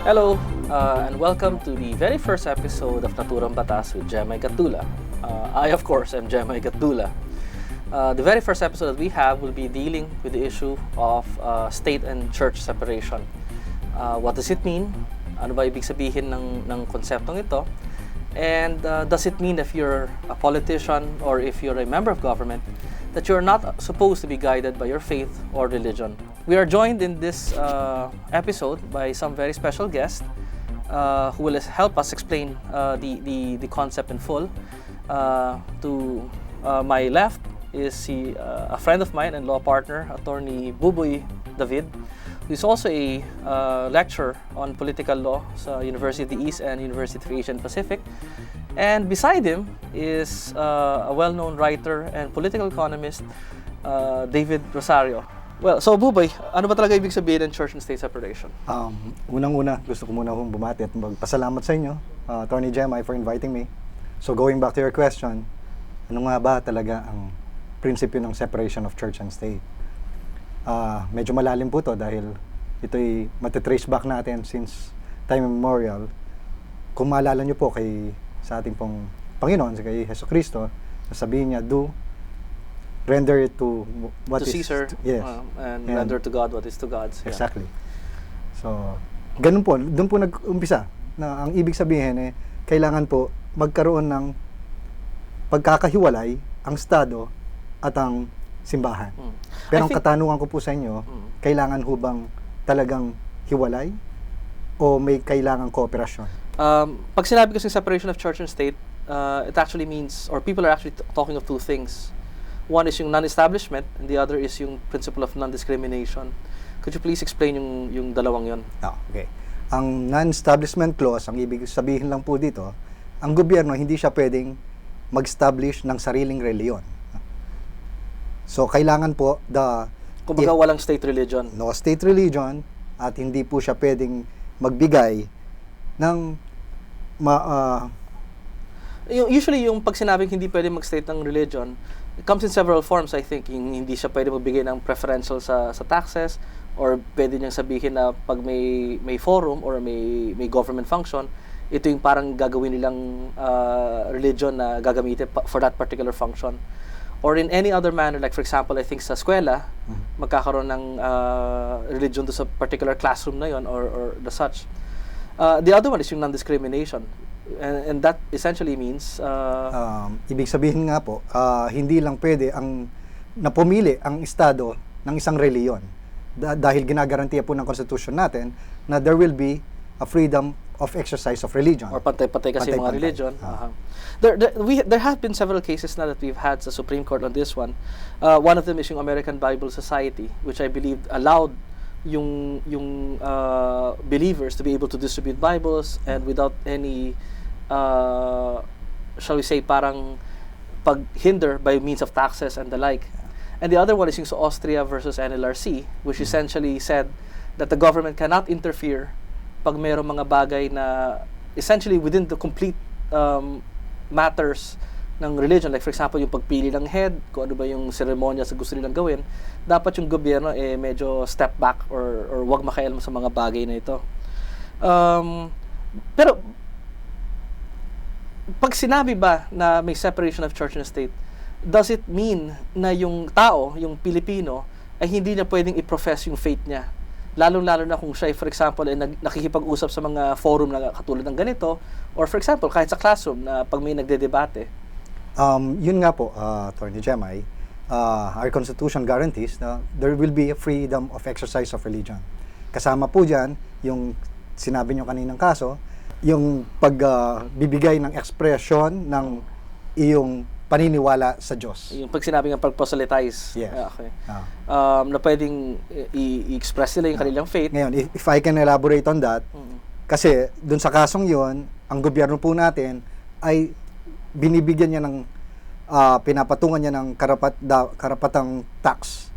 Hello, and welcome to the very first episode of Naturang Batas with Jemy Gatdula. I, of course, am Jemy Gatdula. The very first episode that we have will be dealing with the issue of state and church separation. What does it mean? Ano ba ibig sabihin ng konseptong ito? And does it mean if you're a politician or if you're a member of government that you're not supposed to be guided by your faith or religion? We are joined in this episode by some very special guests who will help us explain the concept in full. To my left is a friend of mine and law partner, Atty. Buboy David, who is also a lecturer on political law sa University of the East and University of Asia and Pacific. And beside him is a well-known writer and political economist, David Rosario. Well, so Buboy, ano ba talaga ibig sabihin ng church and state separation? Unang-una, gusto ko muna hong bumati at magpasalamat sa inyo, Atty. Jemy, for inviting me. So going back to your question, ano nga ba talaga ang prinsipyo ng separation of church and state? Medyo malalim po to dahil ito'y matitrace back natin since time immemorial. Kung maalala nyo po sa ating pong Panginoon, kay Hesus Kristo, sabihin niya, render it to what to is Caesar, yes, and render to God what is to God's. Yeah. Exactly. So, ganun po, doon po nag-umpisa na ang ibig sabihin kailangan po magkaroon ng pagkakahiwalay ang Estado at ang simbahan. Pero ang katanungan ko po sa inyo, kailangan ho bang talagang hiwalay o may kailangan kooperasyon? Pag sinabi ko sa separation of church and state, it actually means, or people are actually talking of two things. One is yung non-establishment, and the other is yung principle of non-discrimination. Could you please explain yung dalawang yon? Okay. Ang non-establishment clause, ang ibig sabihin lang po dito, ang gobyerno hindi siya pwedeng mag-establish ng sariling reliyon. So, kailangan po kumbaga walang state religion. No state religion, at hindi po siya pwedeng magbigay ng usually yung pag sinabing hindi pwedeng mag-state ng religion, it comes in several forms, I think. Yung hindi siya pwede magbigay ng preferential sa taxes, or pwede niyang sabihin na pag may forum or may government function, ito yung parang gagawin nilang religion na gagamitin for that particular function. Or in any other manner, like for example, I think sa eskwela, magkakaroon ng religion do sa particular classroom na yon or the such. The other one is yung non-discrimination. And that essentially means ibig sabihin nga po, hindi lang pwede ang napumili ang Estado ng isang reliyon dahil ginagarantiya po ng Constitution natin na there will be a freedom of exercise of religion. Or pantay-pantay kasi yung mga religion. There have been several cases na that we've had sa Supreme Court on this one. One of them is yung American Bible Society, which I believe allowed yung believers to be able to distribute Bibles and without any shall we say parang paghinder by means of taxes and the like. And the other one is yung sa Austria versus NLRC, which essentially said that the government cannot interfere pag mayroong mga bagay na essentially within the complete matters ng religion. Like for example, yung pagpili ng head, kung ano ba yung seremonya sa gusto nilang gawin, dapat yung gobyerno medyo step back or wag makialam sa mga bagay na ito. Pero pag sinabi ba na may separation of church and state, does it mean na yung tao, yung Pilipino, ay hindi niya pwedeng i-profess yung faith niya? Lalo-lalo na kung siya, for example, nakikipag-usap sa mga forum na katulad ng ganito, or for example, kahit sa classroom na pag may nagdedebate. Yun nga po, Atty. Jemy, our Constitution guarantees na there will be a freedom of exercise of religion. Kasama po dyan, yung sinabi nyo kaninang kaso, yung pagbibigay ng ekspresyon ng iyong paniniwala sa Diyos. Yung pag sinabi ng pag-proselytize. Yes. Okay. Na pwedeng i-express nila yung kanilang faith. Ngayon, if I can elaborate on that, kasi dun sa kasong yon, ang gobyerno po natin ay binibigyan niya ng pinapatungan niya ng karapatang tax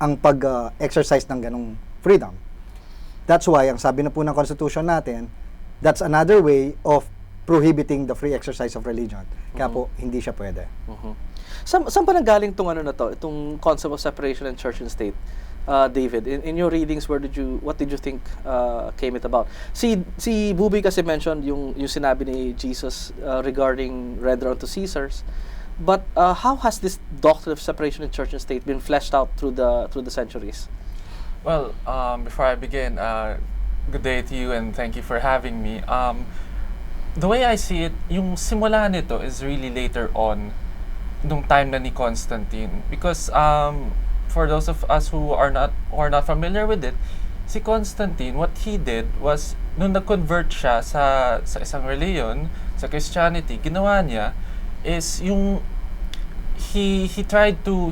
ang pag-exercise ng ganong freedom. That's why, ang sabi na po ng Constitution natin, that's another way of prohibiting the free exercise of religion. Kaya po, hindi siya pwede. Saan pa nanggaling itong itong concept of separation in church and state? David, in your readings, what did you think came it about? Si Buboy kasi mentioned yung sinabi ni Jesus regarding render unto Caesars. But how has this doctrine of separation in church and state been fleshed out through the centuries? Well, before I begin, good day to you and thank you for having me. The way I see it, yung simula nito is really later on, nung time na ni Constantine. Because for those of us who are not familiar with it, si Constantine, what he did was, nung nag-convert siya sa isang reliyon, sa Christianity, ginawa niya is yung he tried to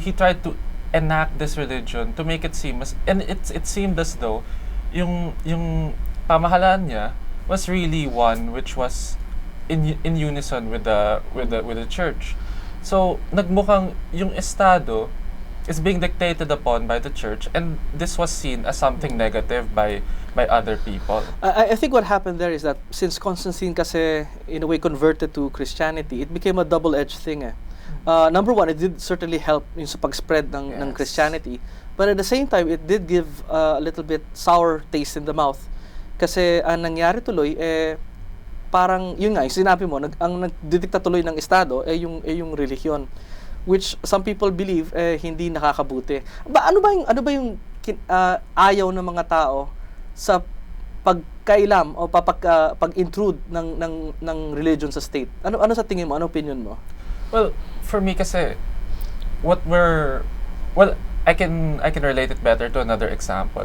enact this religion to make it seem as, and it seemed as though yung pamahalaan niya was really one which was in unison with the church. So nagmukhang yung estado is being dictated upon by the church, and this was seen as something negative by other people. I think what happened there is that since Constantine kasi in a way converted to Christianity, it became a double-edged thing. Number one, it did certainly help in sa pag-spread ng Christianity, but at the same time, it did give a little bit sour taste in the mouth. Kasi ang nangyari tuloy, parang, yun nga, yung sinabi mo, ang nagdidikta tuloy ng Estado, yung relihiyon, which some people believe, hindi nakakabuti. Ano ba yung ayaw ng mga tao sa pagkailam o pag-intrude ng religion sa state? Ano sa tingin mo? Ano opinion mo? Well, for me kasi, I can relate it better to another example.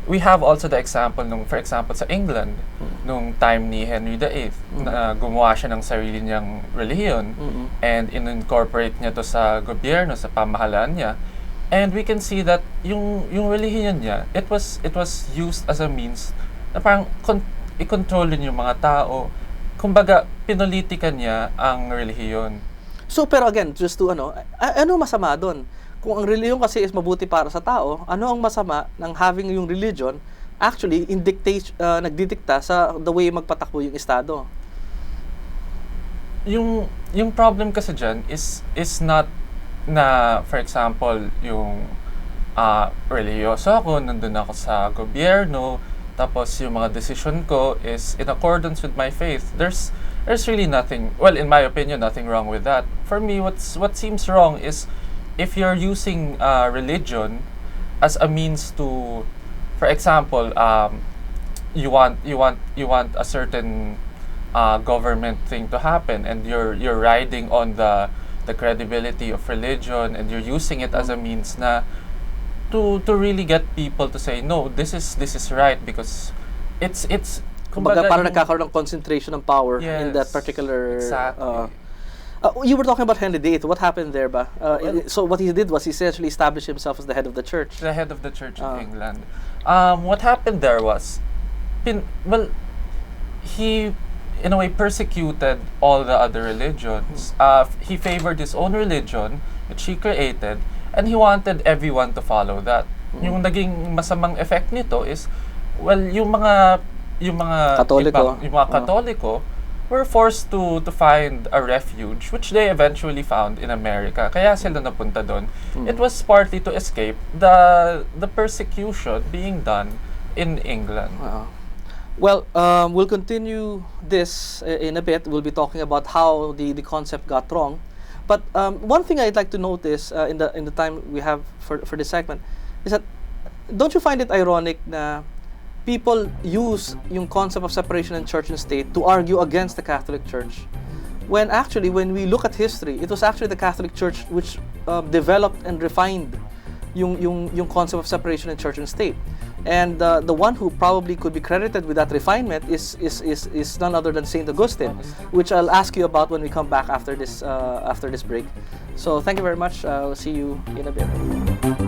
We have also the example for example sa England, nung time ni Henry VIII, na gumawa siya ng sarili niyang relihiyon, and in-incorporate niya to sa gobyerno, sa pamahalaan niya. And we can see that yung relihiyon niya, it was used as a means na parang i-control din yung mga tao. Kumbaga, pinolitikan niya ang relihiyon. So, pero again, just to ano masama doon? Kung ang religion kasi is mabuti para sa tao, ano ang masama ng having yung religion actually nagdidikta sa the way magpatakbo yung estado? Yung problem kasi dyan is not na, for example, yung religyoso ako, nandun ako sa gobyerno, tapos yung mga decision ko is in accordance with my faith. There's really nothing, well, in my opinion, nothing wrong with that. For me, what seems wrong is if you're using religion as a means to, for example, you want a certain government thing to happen, and you're riding on the credibility of religion, and you're using it as a means na to really get people to say no, this is right, because it's kumbaga parang nagkakaroon ng concentration ng power in that particular. Exactly. You were talking about Henry VIII. What happened there ba? So what he did was he essentially established himself as the head of the church. The head of the church of England. What happened there was, he in a way persecuted all the other religions. He favored his own religion, which he created, and he wanted everyone to follow that. Yung naging masamang effect nito is, well, yung mga Katoliko were forced to find a refuge, which they eventually found in America. Kaya sila napunta doon. It was partly to escape the persecution being done in England. Well, we'll continue this in a bit. We'll be talking about how the concept got wrong. But one thing I'd like to notice in the time we have for this segment is that, don't you find it ironic na people use yung concept of separation in church and state to argue against the Catholic Church, when actually, when we look at history, it was actually the Catholic Church which developed and refined yung concept of separation in church and state. And the one who probably could be credited with that refinement is none other than Saint Augustine, which I'll ask you about when we come back after this break. So thank you very much. I'll see you in a bit.